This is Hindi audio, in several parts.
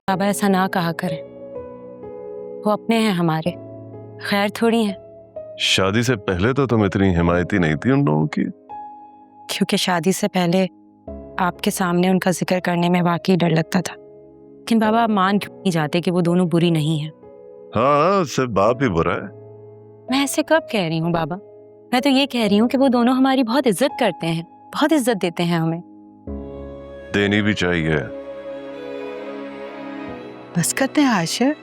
बाबा ऐसा ना कहा करें, वो अपने हैं हमारे, खैर थोड़ी हैं। शादी से पहले तो तुम इतनी हिमायती नहीं थी उन लोगों की। क्योंकि शादी से पहले आपके सामने उनका जिक्र करने में वाकई डर लगता था। लेकिन बाबा आप मान क्यों नहीं जाते कि वो दोनों बुरी नहीं है? हाँ, सिर्फ बाप ही बुरा है। मैं ऐसे कब कह रही हूँ बाबा? मैं तो ये कह रही हूँ कि वो दोनों हमारी बहुत इज्जत करते हैं, बहुत इज्जत देते हैं हमें। देनी भी चाहिए। बस करते हैं आशिर।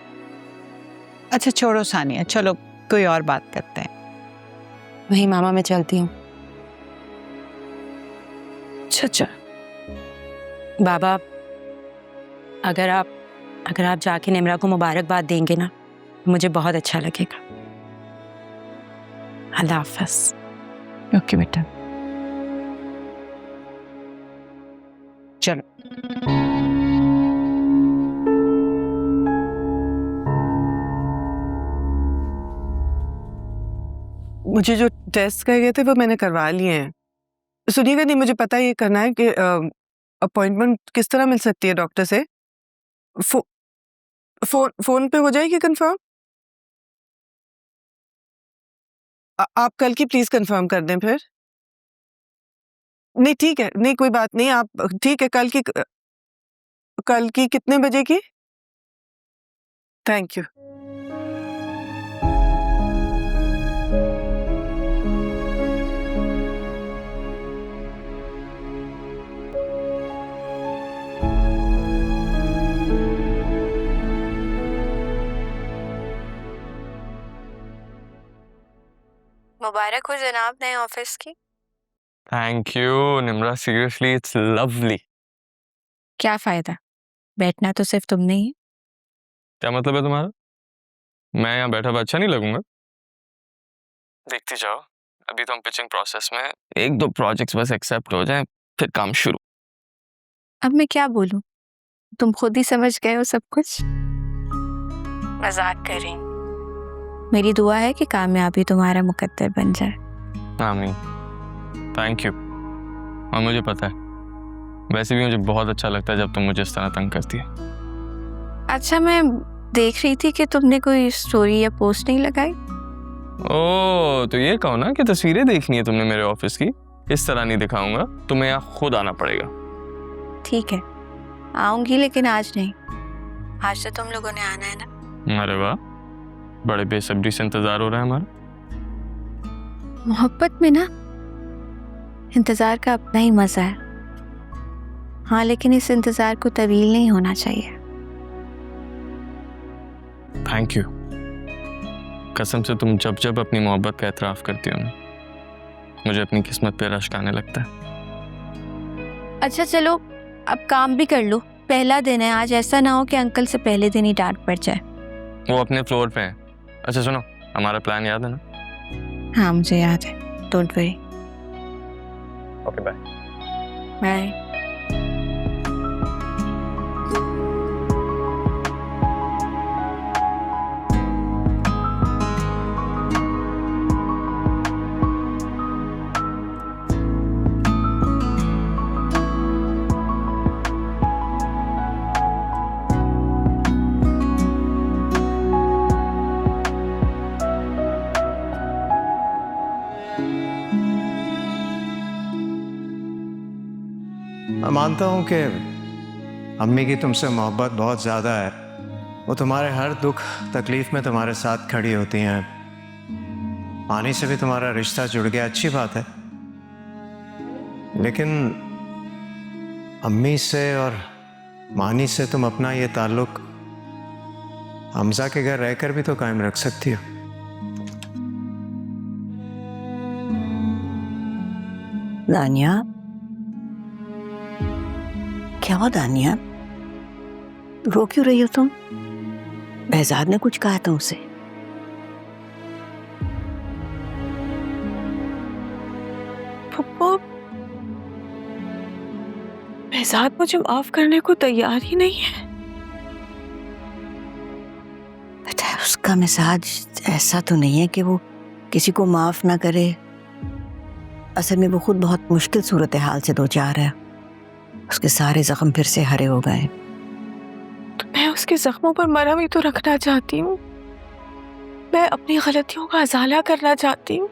अच्छा छोड़ो सानिया, चलो कोई और बात करते हैं। वही मामा मैं चलती हूँ। अच्छा बाबा अगर आप जाके निम्रा को मुबारकबाद देंगे ना, मुझे बहुत अच्छा लगेगा। अल्लाह हाफ़िज़। ओके बेटा, चलो। मुझे जो टेस्ट कहे गए थे वो मैंने करवा लिए हैं। सुनिएगा, नहीं मुझे पता ये करना है कि अपॉइंटमेंट किस तरह मिल सकती है डॉक्टर से? फोन पे हो जाएगी कंफर्म? आप कल की प्लीज कंफर्म कर दें फिर। नहीं ठीक है, नहीं कोई बात नहीं, आप ठीक है कल की कितने बजे की? Thank you. मुबारक हो जनाब नए ऑफिस की। Thank you Nimra, seriously it's lovely. क्या फायदा, बैठना तो सिर्फ तुम नहीं है। क्या मतलब है तुम्हारा? मैं यहाँ बैठा हुआ अच्छा नहीं लगूंगा? देखती जाओ, अभी तो हम पिचिंग प्रोसेस में, एक दो प्रोजेक्ट्स बस एक्सेप्ट हो जाएं फिर काम शुरू। अब मैं क्या बोलूं, तुम खुद ही समझ गए हो सब कुछ। मजाक कर रही हूं। मेरी दुआ है कि कामयाबी तुम्हारा मुकद्दर बन जाए। आमीन। Thank you. और मुझे पता है, वैसे भी मुझे बहुत अच्छा लगता है जब तुम मुझे इस तरह तंग करती है। अच्छा, मैं देख रही थी कि तुमने कोई स्टोरी या पोस्ट नहीं लगाई। ओ तो ये कहो ना कि तस्वीरें देखनी है तुमने मेरे ऑफिस की। इस तरह नहीं दिखाऊंगा, तुम्हें यहाँ खुद आना पड़ेगा। ठीक है, आऊंगी, लेकिन आज नहीं। आज तो तुम लोगों ने आना है ना। अरे वाह, बड़े बेसब्री से इंतजार हो रहा है हमारा। मोहब्बत में ना इंतजार का अपना ही मजा है। हाँ, लेकिन इस इंतजार को तवील नहीं होना चाहिए। Thank you. कसम से तुम जब जब अपनी मोहब्बत का एतराफ़ करती हो ना, मुझे अपनी किस्मत पे रश्क आने लगता है। अच्छा चलो, अब काम भी कर लो, पहला दिन है आज, ऐसा ना हो कि अंकल से पहले दिन ही डांट पड़ जाए। वो अपने फ्लोर पे है। अच्छा सुनो, हमारा प्लान याद है ना? हाँ मुझे याद है, don't worry. Okay bye. Bye. मैं मानता हूँ कि अम्मी की तुमसे मोहब्बत बहुत ज़्यादा है। वो तुम्हारे हर दुख तकलीफ़ में तुम्हारे साथ खड़ी होती हैं। पानी से भी तुम्हारा रिश्ता जुड़ गया, अच्छी बात है। लेकिन अम्मी से और मानी से तुम अपना ये ताल्लुक़ हमजा के घर रहकर भी तो कायम रख सकती हो। दानिया, क्या हुआ दानिया? रो क्यों रही हो तुम? बहजाद ने कुछ कहा था उसे? पप्पा, बहजाद मुझे माफ करने को तैयार ही नहीं है। बेटा, उसका मिजाज ऐसा तो नहीं है कि वो किसी को माफ ना करे। असल में वो खुद बहुत मुश्किल सूरत हाल से दो चार है। उसके सारे जख्म फिर से हरे हो गए। मैं उसके जख्मों पर मरहम ही तो रखना चाहती हूँ। मैं अपनी गलतियों का अजाला करना चाहती हूँ।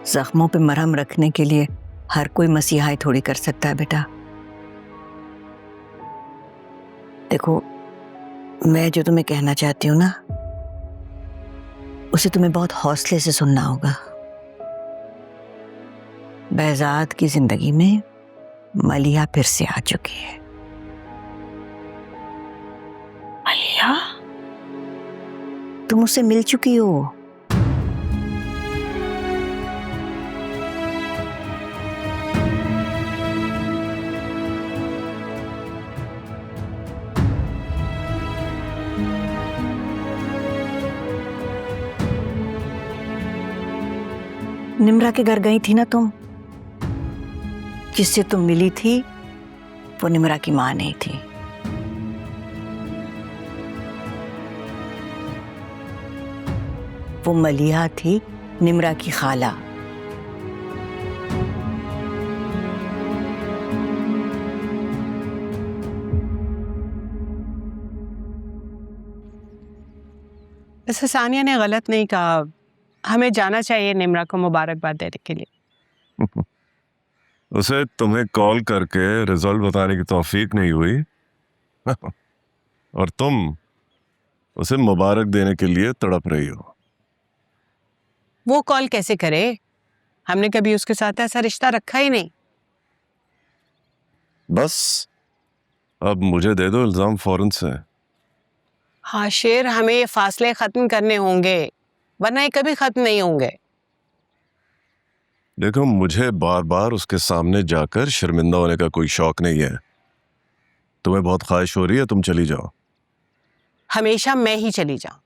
जख्मों पे मरहम रखने के लिए हर कोई मसीहा थोड़ी कर सकता है बेटा। देखो, मैं जो तुम्हें कहना चाहती हूँ ना, उसे तुम्हें बहुत हौसले से सुनना होगा। बहजाद की जिंदगी में मलिया फिर से आ चुकी है। मलिया? तुम उससे मिल चुकी हो। निम्रा के घर गई थी ना तुम? जिससे तुम मिली थी वो निम्रा की मां नहीं थी। वो मलिहा थी, निम्रा की खाला। वैसे सानिया ने गलत नहीं कहा, हमें जाना चाहिए निम्रा को मुबारकबाद देने के लिए। उसे तुम्हें कॉल करके रिजल्ट बताने की तौफीक नहीं हुई और तुम उसे मुबारक देने के लिए तड़प रही हो। वो कॉल कैसे करे? हमने कभी उसके साथ ऐसा रिश्ता रखा ही नहीं। बस अब मुझे दे दो इल्जाम फौरन से। हाँ शेर, हमें ये फासले खत्म करने होंगे, वरना ये कभी खत्म नहीं होंगे। देखो, मुझे बार बार उसके सामने जाकर शर्मिंदा होने का कोई शौक नहीं है। तुम्हें बहुत ख्वाहिश हो रही है, तुम चली जाओ। हमेशा मैं ही चली जाऊं?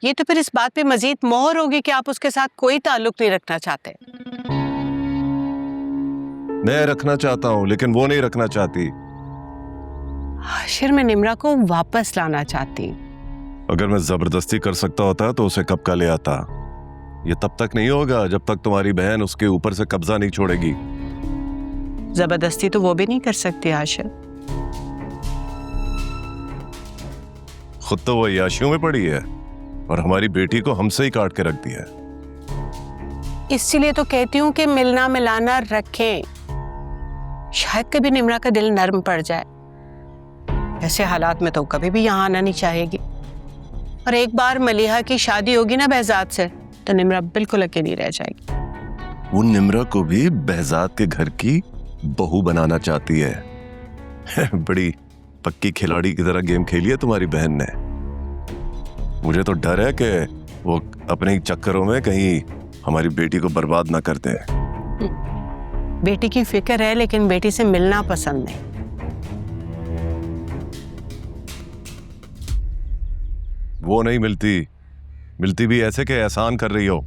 ये तो फिर इस बात पे मजीद मोहर होगी कि आप उसके साथ कोई ताल्लुक नहीं रखना चाहते। मैं रखना चाहता हूं, लेकिन वो नहीं रखना चाहती। आशिर, मैं निम्रा को वापस लाना चाहती हूँ। अगर मैं जबरदस्ती कर सकता होता तो उसे कब का ले आता। ये तब तक नहीं होगा जब तक तुम्हारी बहन उसके ऊपर से कब्जा नहीं छोड़ेगी। जबरदस्ती तो वो भी नहीं कर सकती आशिर। खुद तो वो याशियों में पड़ी है और हमारी बेटी को हमसे ही काट के रख दिया है। इसलिए तो कहती हूँ कि मिलना मिलाना रखें, शायद कभी निम्रा का दिल नर्म पड़ जाए। ऐसे हालात में तो कभी भी यहाँ आना नहीं चाहेगी। और एक बार मलिहा की शादी होगी ना बहजाद से, तो निम्रा बिल्कुल अकेली रह जाएगी। वो निम्रा को भी बहजाद के घर की बहू बनाना चाहती है। बड़ी पक्की खिलाड़ी की तरह गेम खेली है तुम्हारी बहन ने। मुझे तो डर है कि वो अपने चक्करों में कहीं हमारी बेटी को बर्बाद ना कर दे। बेटी की फिक्र है, लेकिन बेटी से मिलना पसंद नहीं। वो नहीं मिलती भी ऐसे के एहसान कर रही हो।